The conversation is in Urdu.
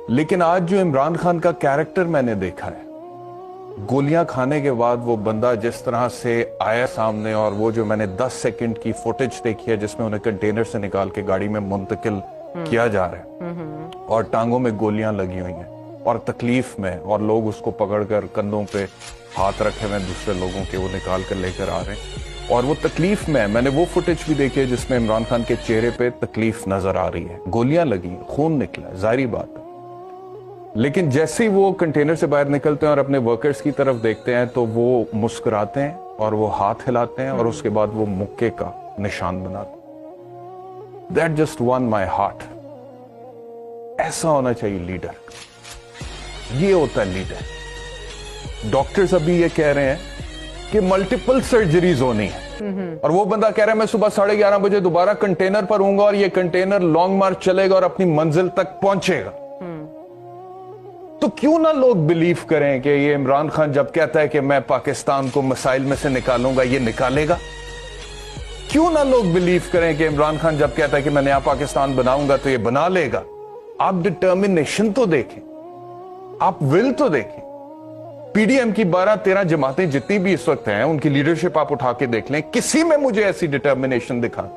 لیکن آج جو عمران خان کا کیریکٹر میں نے دیکھا ہے، گولیاں کھانے کے بعد وہ بندہ جس طرح سے آیا سامنے، اور وہ جو میں نے 10 سیکنڈ کی فوٹیج دیکھی ہے جس میں انہیں کنٹینر سے نکال کے گاڑی میں منتقل کیا جا رہا ہے اور ٹانگوں میں گولیاں لگی ہوئی ہیں اور تکلیف میں، اور لوگ اس کو پکڑ کر کندھوں پہ ہاتھ رکھے ہوئے دوسرے لوگوں کے، وہ نکال کر لے کر آ رہے ہیں اور وہ تکلیف میں نے وہ فوٹیج بھی دیکھی ہے جس میں عمران خان کے چہرے پہ تکلیف نظر آ رہی ہے، گولیاں لگی، خون نکلا، ظاہری بات ہے۔ لیکن جیسے ہی وہ کنٹینر سے باہر نکلتے ہیں اور اپنے ورکرز کی طرف دیکھتے ہیں تو وہ مسکراتے ہیں اور وہ ہاتھ ہلاتے ہیں اور اس کے بعد وہ مکے کا نشان بناتے ہیں۔ That just won my heart۔ ایسا ہونا چاہیے لیڈر، یہ ہوتا ہے لیڈر۔ ڈاکٹرز ابھی یہ کہہ رہے ہیں کہ ملٹیپل سرجریز ہونی ہے، اور وہ بندہ کہہ رہا ہے میں صبح 11:30 بجے دوبارہ کنٹینر پر ہوں گا اور یہ کنٹینر لانگ مارچ چلے گا اور اپنی منزل تک پہنچے گا۔ تو کیوں نہ لوگ بلیو کریں کہ یہ عمران خان جب کہتا ہے کہ میں پاکستان کو مسائل میں سے نکالوں گا، یہ نکالے گا؟ کیوں نہ لوگ بلیو کریں کہ عمران خان جب کہتا ہے کہ میں نیا پاکستان بناؤں گا تو یہ بنا لے گا؟ آپ ڈٹرمنیشن تو دیکھیں، آپ ول تو دیکھیں۔ پی ڈی ایم کی 12-13 جماعتیں جتنی بھی اس وقت ہیں ان کی لیڈرشپ آپ اٹھا کے دیکھ لیں، کسی میں مجھے ایسی ڈٹرمنیشن دکھا۔